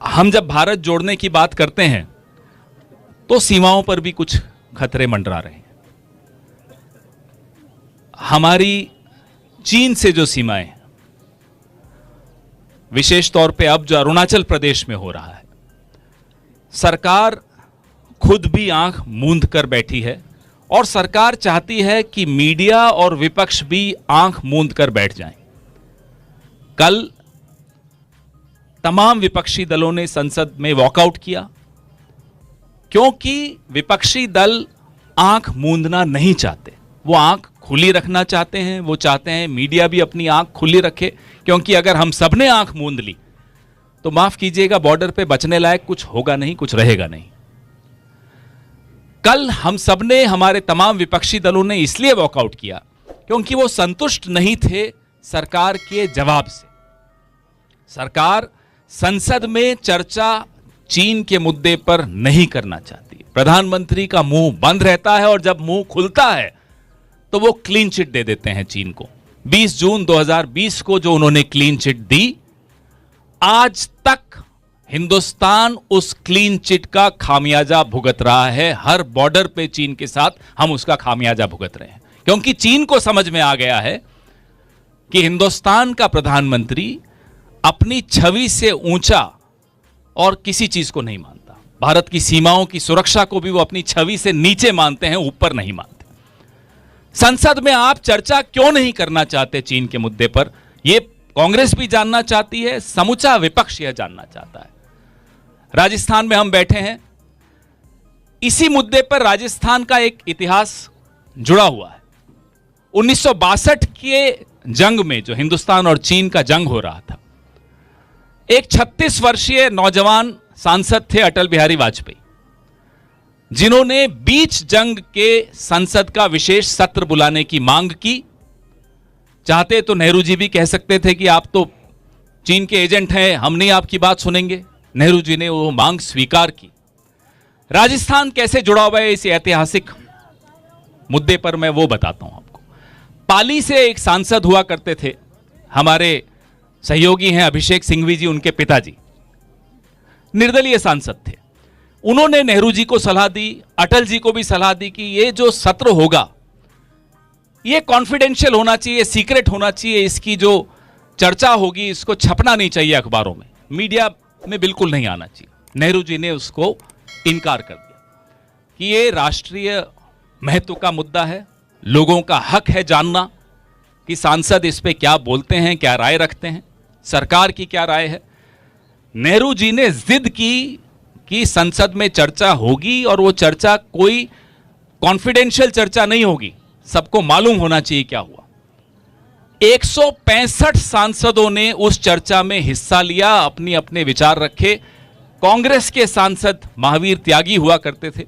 हम जब भारत जोड़ने की बात करते हैं तो सीमाओं पर भी कुछ खतरे मंडरा रहे हैं। हमारी चीन से जो सीमाएं, विशेष तौर पे अब जो अरुणाचल प्रदेश में हो रहा है, सरकार खुद भी आंख मूंद कर बैठी है और सरकार चाहती है कि मीडिया और विपक्ष भी आंख मूंद कर बैठ जाएं। कल तमाम विपक्षी दलों ने संसद में वॉकआउट किया क्योंकि विपक्षी दल आंख मूंदना नहीं चाहते, वो आंख खुली रखना चाहते हैं। वो चाहते हैं मीडिया भी अपनी आंख खुली रखे, क्योंकि अगर हम सबने आंख मूंद ली तो माफ कीजिएगा, बॉर्डर पे बचने लायक कुछ होगा नहीं, कुछ रहेगा नहीं। कल हम सबने, हमारे तमाम विपक्षी दलों ने इसलिए वॉकआउट किया क्योंकि वो संतुष्ट नहीं थे सरकार के जवाब से। सरकार संसद में चर्चा चीन के मुद्दे पर नहीं करना चाहती। प्रधानमंत्री का मुंह बंद रहता है और जब मुंह खुलता है तो वो क्लीन चिट दे देते हैं चीन को। 20 जून 2020 को जो उन्होंने क्लीन चिट दी, आज तक हिंदुस्तान उस क्लीन चिट का खामियाजा भुगत रहा है। हर बॉर्डर पे चीन के साथ हम उसका खामियाजा भुगत रहे हैं, क्योंकि चीन को समझ में आ गया है कि हिंदुस्तान का प्रधानमंत्री अपनी छवि से ऊंचा और किसी चीज को नहीं मानता। भारत की सीमाओं की सुरक्षा को भी वो अपनी छवि से नीचे मानते हैं, ऊपर नहीं मानते। संसद में आप चर्चा क्यों नहीं करना चाहते चीन के मुद्दे पर? यह कांग्रेस भी जानना चाहती है, समूचा विपक्ष यह जानना चाहता है। राजस्थान में हम बैठे हैं, इसी मुद्दे पर राजस्थान का एक इतिहास जुड़ा हुआ है। 1962 के जंग में, जो हिंदुस्तान और चीन का जंग हो रहा था, एक 36 वर्षीय नौजवान सांसद थे अटल बिहारी वाजपेयी, जिन्होंने बीच जंग के संसद का विशेष सत्र बुलाने की मांग की। चाहते तो नेहरू जी भी कह सकते थे कि आप तो चीन के एजेंट हैं, हम नहीं आपकी बात सुनेंगे। नेहरू जी ने वो मांग स्वीकार की। राजस्थान कैसे जुड़ा हुआ है इस ऐतिहासिक मुद्दे पर, मैं वो बताता हूं आपको। पाली से एक सांसद हुआ करते थे, हमारे सहयोगी हैं अभिषेक सिंघवी जी, उनके पिताजी निर्दलीय सांसद थे। उन्होंने नेहरू जी को सलाह दी, अटल जी को भी सलाह दी कि ये जो सत्र होगा ये कॉन्फिडेंशियल होना चाहिए, सीक्रेट होना चाहिए, इसकी जो चर्चा होगी इसको छपना नहीं चाहिए अखबारों में, मीडिया में बिल्कुल नहीं आना चाहिए। नेहरू जी ने उसको इनकार कर दिया कि ये राष्ट्रीय महत्व का मुद्दा है, लोगों का हक है जानना कि सांसद इस पे क्या बोलते हैं, क्या राय रखते हैं, सरकार की क्या राय है। नेहरू जी ने जिद की कि संसद में चर्चा होगी और वो चर्चा कोई कॉन्फिडेंशियल चर्चा नहीं होगी, सबको मालूम होना चाहिए क्या हुआ। 165 सांसदों ने उस चर्चा में हिस्सा लिया, अपनी अपने विचार रखे। कांग्रेस के सांसद महावीर त्यागी हुआ करते थे,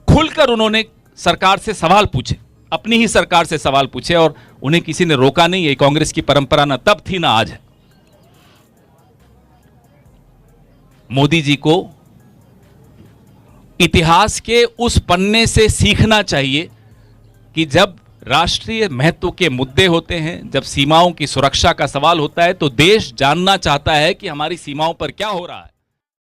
खुलकर उन्होंने सरकार से सवाल पूछे, अपनी ही सरकार से सवाल पूछे, और उन्हें किसी ने रोका नहीं। ये कांग्रेस की परंपरा ना तब थी ना आज है। मोदी जी को इतिहास के उस पन्ने से सीखना चाहिए कि जब राष्ट्रीय महत्व के मुद्दे होते हैं, जब सीमाओं की सुरक्षा का सवाल होता है, तो देश जानना चाहता है कि हमारी सीमाओं पर क्या हो रहा है।